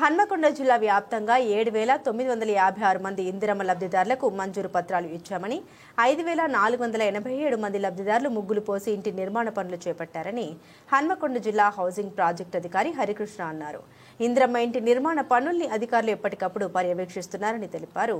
హన్మకొండ జిల్లా వ్యాప్తంగా 7,956 మంది ఇందిరమ్మ లబ్ధిదారులకు మంజూరు పత్రాలు ఇచ్చామని 5,487 మంది లబ్ధిదారులు ముగ్గులు పోసి ఇంటి నిర్మాణ పనులు చేపట్టారని హన్మకొండ జిల్లా హౌసింగ్ ప్రాజెక్ట్ అధికారి హరికృష్ణ అన్నారు. ఇందిరమ్మ ఇంటి నిర్మాణ పనుల్ని అధికారులు ఎప్పటికప్పుడు పర్యవేక్షిస్తున్నారని తెలిపారు.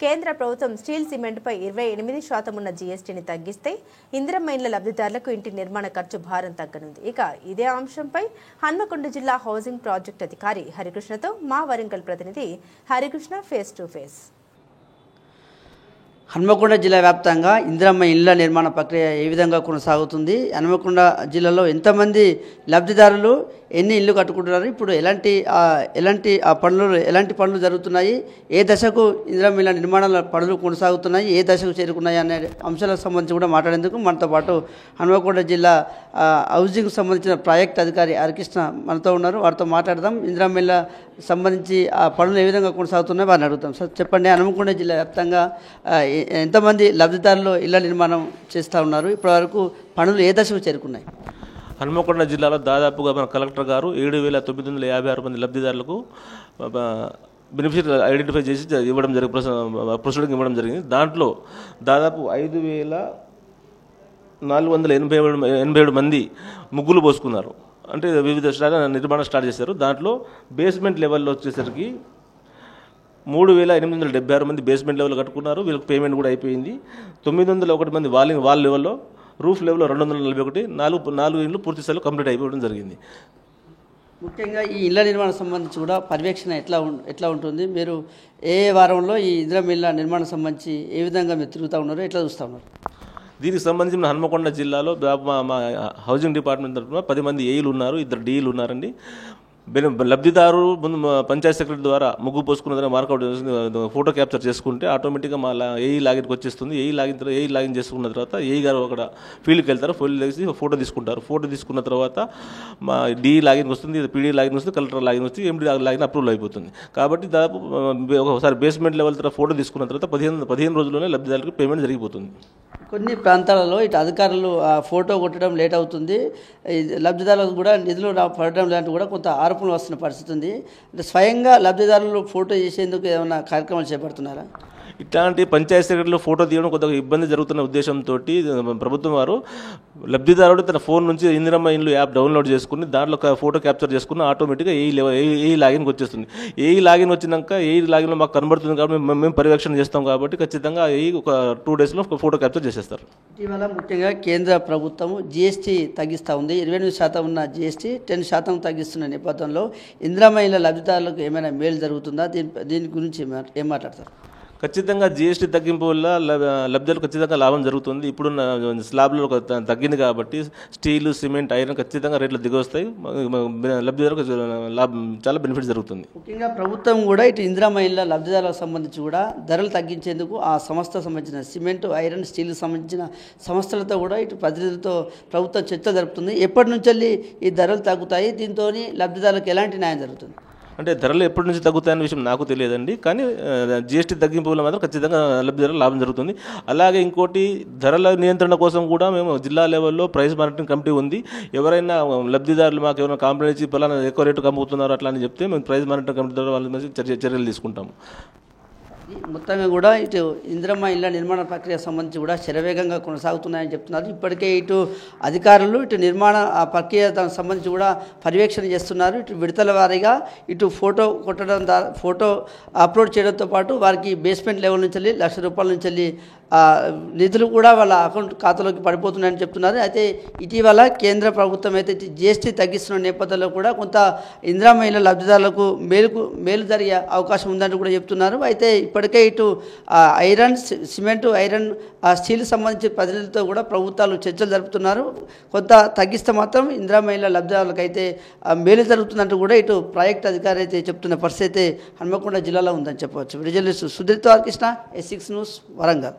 కేంద్ర ప్రభుత్వం స్టీల్ సిమెంట్పై 28% ఉన్న జీఎస్టీని తగ్గిస్తే ఇందిరమ్మ ఇండ్ల లబ్ధిదారులకు ఇంటి నిర్మాణ ఖర్చు భారం తగ్గనుంది. ఇక ఇదే అంశంపై హన్మకొండ జిల్లా హౌసింగ్ ప్రాజెక్ట్ అధికారి హరికృష్ణ మా వరంగల్ ప్రతినిధి Harikrishna face to face. Hanamkonda జిల్లా వ్యాప్తంగా ఇందిరమ్మ ఇళ్ల నిర్మాణ ప్రక్రియ ఏ విధంగా కొనసాగుతుంది, హన్మకొండ జిల్లాలో ఎంతమంది లబ్ధిదారులు ఎన్ని ఇళ్ళు కట్టుకుంటున్నారు, ఇప్పుడు ఎలాంటి పనులు జరుగుతున్నాయి, ఏ దశకు ఇందిరమ్మ ఇళ్ల నిర్మాణాల పనులు కొనసాగుతున్నాయి, ఏ దశకు చేరుకున్నాయి అనే అంశాలకు సంబంధించి కూడా మాట్లాడేందుకు మనతో పాటు హన్మకొండ జిల్లా హౌసింగ్ సంబంధించిన ప్రాజెక్ట్ అధికారి హరికృష్ణ మనతో ఉన్నారు. వారితో మాట్లాడదాం. ఇందిరమ్మ ఇళ్ల సంబంధించి ఆ పనులు ఏ విధంగా కొనసాగుతున్నాయో వారిని అడుగుతాం. సార్ చెప్పండి, హన్మకొండ జిల్లా వ్యాప్తంగా ఎంతమంది లబ్ధిదారులు ఇళ్ల నిర్మాణం చేస్తూ ఉన్నారు, ఇప్పటివరకు పనులు ఏ దశకు చేరుకున్నాయి? హన్మకొండ జిల్లాలో దాదాపుగా మన కలెక్టర్ గారు 7,956 మంది లబ్ధిదారులకు బెనిఫిషియరీ ఐడెంటిఫై చేసి ఇవ్వడం ప్రొసీడింగ్ ఇవ్వడం జరిగింది. దాంట్లో దాదాపు 5,487 మంది ముగ్గులు పోసుకున్నారు. అంటే వివిధ నిర్మాణం స్టార్ట్ చేశారు. దాంట్లో బేస్మెంట్ లెవెల్లో వచ్చేసరికి 3,876 మంది బేస్మెంట్ లెవెల్ కట్టుకున్నారు. వీళ్ళకి పేమెంట్ కూడా అయిపోయింది. 901 మంది వాల్ లెవెల్లో, రూఫ్ లెవెల్లో 241, 4 ఇండ్లు పూర్తి స్థాయిలో కంప్లీట్ అయిపోవడం జరిగింది. ముఖ్యంగా ఈ ఇళ్ల నిర్మాణం సంబంధించి కూడా పర్యవేక్షణ ఎట్లా ఉంటుంది? మీరు ఏ వారంలో ఈ ఇందిరమ్మ ఇళ్ల నిర్మాణం సంబంధించి ఏ విధంగా మీరు తిరుగుతూ ఉన్నారు, ఎట్లా చూస్తూ ఉన్నారు? దీనికి సంబంధించి మన హన్మకొండ జిల్లాలో మా హౌసింగ్ డిపార్ట్మెంట్ తరఫున 10 మంది ఏఈలు ఉన్నారు, 2 డీఈలు ఉన్నారండి. లబ్ధిదారు ముందు పంచాయత్ సెక్రటరీ ద్వారా ముగ్గు పోసుకున్న మార్కౌట్ ఫోటో క్యాప్చర్ చేసుకుంటే ఆటోమేటిక్గా మా ఏఈ లాగిన్కి వచ్చేస్తుంది. ఏఈ లాగిన్ చేసుకున్న తర్వాత ఏఈ గారు అక్కడ ఫీల్డ్కి వెళ్తారు. ఫీల్డ్ వేసి ఫోటో తీసుకుంటారు. ఫోటో తీసుకున్న తర్వాత మా డిఈ లాగిన్కి వస్తుంది, పీడీ లాగిన్ వస్తుంది, కలెక్టర్ లాగిన్ వస్తుంది, ఎండి లాగిన్ అప్రూవల్ అయిపోతుంది. కాబట్టి దాదాపు ఒకసారి బేస్మెంట్ లెవెల్ తర్వాత ఫోటో తీసుకున్న తర్వాత 15 రోజుల్లోనే లబ్ధిదారులకు పేమెంట్ జరిగిపోతుంది. కొన్ని ప్రాంతాలలో ఇటు అధికారులు ఫోటో కొట్టడం లేట్ అవుతుంది, లబ్ధిదారులకు కూడా నిధులు పడడం లాంటివి కూడా కొంత ఆరోపణలు వస్తున్న పరిస్థితి ఉంది. అంటే స్వయంగా లబ్ధిదారులు ఫోటో చేసేందుకు ఏమైనా కార్యక్రమాలు చేపడుతున్నారా? ఇట్లాంటి పంచాయత్ సెక్రటరీలో ఫోటో తీయడం కొద్దిగా ఇబ్బంది జరుగుతున్న ఉద్దేశంతో ప్రభుత్వం వారు లబ్ధిదారుడు తన ఫోన్ నుంచి ఇందిరమ్మ ఇల్లు యాప్ డౌన్లోడ్ చేసుకుని దాంట్లో ఫోటో క్యాప్చర్ చేసుకుని ఆటోమేటిక్గా ఏ లాగిన్కి వచ్చేస్తుంది. ఏ లాగిన్ వచ్చినాక ఏ లాగిన్లో మాకు కనబడుతుంది కాబట్టి మేము పర్యవేక్షణ చేస్తాం. కాబట్టి ఖచ్చితంగా ఒక 2 డేస్లో ఫోటో క్యాప్చర్ చేసేస్తారు. ఇటీవల ముఖ్యంగా కేంద్ర ప్రభుత్వం జీఎస్టీ తగ్గిస్తూ ఉంది. 28% ఉన్న జీఎస్టీ 10% తగ్గిస్తున్న నేపథ్యంలో ఇందిరమ్మ ఇళ్ల లబ్ధిదారులకు ఏమైనా మేలు జరుగుతుందా? దీని గురించి ఏం మాట్లాడతారు? ఖచ్చితంగా జీఎస్టీ తగ్గింపు వల్ల లబ్ధిదారులకు ఖచ్చితంగా లాభం జరుగుతుంది. ఇప్పుడున్న స్లాబ్లో తగ్గింది కాబట్టి స్టీల్, సిమెంట్, ఐరన్ ఖచ్చితంగా రేట్లు దిగొస్తాయి. లబ్ధిదారులకు చాలా బెనిఫిట్ జరుగుతుంది. ముఖ్యంగా ప్రభుత్వం కూడా ఇటు ఇందిరమ్మ ఇళ్ల లబ్ధిదారులకు సంబంధించి కూడా ధరలు తగ్గించేందుకు ఆ సంస్థకు సంబంధించిన సిమెంట్, ఐరన్, స్టీల్ సంబంధించిన సంస్థలతో కూడా ఇటు ప్రతినిధులతో ప్రభుత్వం చర్చ జరుపుతుంది. ఎప్పటి నుంచి ఈ ధరలు తగ్గుతాయి, దీంతో లబ్ధిదారులకు ఎలాంటి న్యాయం జరుగుతుంది? అంటే ధరలు ఎప్పటి నుంచి తగ్గుతాయనే విషయం నాకు తెలియదండి. కానీ జీఎస్టీ తగ్గింపు వల్ల మాత్రం ఖచ్చితంగా లబ్ధిదారులకు లాభం జరుగుతుంది. అలాగే ఇంకోటి ధరల నియంత్రణ కోసం కూడా మేము జిల్లా లెవెల్లో ప్రైస్ మానిటరింగ్ కమిటీ ఉంది. ఎవరైనా లబ్ధిదారులు మాకు ఏమైనా కంప్లైంట్ ఇచ్చి పలానా ఎక్కువ రేటుకు అమ్ముతున్నారు అట్లా అని చెప్తే మేము ప్రైస్ మానిటరింగ్ కమిటీ ద్వారా వాళ్ళ మీద చర్యలు తీసుకుంటాము. మొత్తంగా కూడా ఇటు ఇందిరమ్మ ఇళ్ల నిర్మాణ ప్రక్రియ సంబంధించి కూడా శరవేగంగా కొనసాగుతున్నాయని చెప్తున్నారు. ఇప్పటికే ఇటు అధికారులు ఇటు నిర్మాణ ప్రక్రియ దానికి సంబంధించి కూడా పర్యవేక్షణ చేస్తున్నారు. ఇటు విడతల వారీగా ఇటు ఫోటో కొట్టడం ఫోటో అప్లోడ్ చేయడంతో పాటు వారికి బేస్మెంట్ లెవెల్ నుంచి వెళ్ళి ₹1,00,000 నుంచి వెళ్ళి నిధులు కూడా వాళ్ళ అకౌంట్ ఖాతాలోకి పడిపోతున్నాయని చెప్తున్నారు. అయితే ఇటీవల కేంద్ర ప్రభుత్వం అయితే జీఎస్టీ తగ్గిస్తున్న నేపథ్యంలో కూడా కొంత ఇందిరమ్మ ఇళ్ల లబ్ధిదారులకు మేలు జరిగే అవకాశం ఉందని కూడా చెప్తున్నారు. అయితే ఇప్పటికే ఇటు ఐరన్, సిమెంట్, స్టీల్ సంబంధించిన ప్రతినిధులతో కూడా ప్రభుత్వాలు చర్చలు జరుపుతున్నారు. కొంత తగ్గిస్తే మాత్రం ఇందిరమ్మ ఇళ్ల లబ్ధిదారులకు అయితే మేలు జరుగుతుందంటూ కూడా ఇటు ప్రాజెక్ట్ అధికారి అయితే చెప్తున్న పరిస్థితి అయితే హన్మకొండ జిల్లాలో ఉందని చెప్పవచ్చు. జర్నలిస్ట్ సుధీర్తో హరికృష్ణ, S6 న్యూస్, వరంగల్.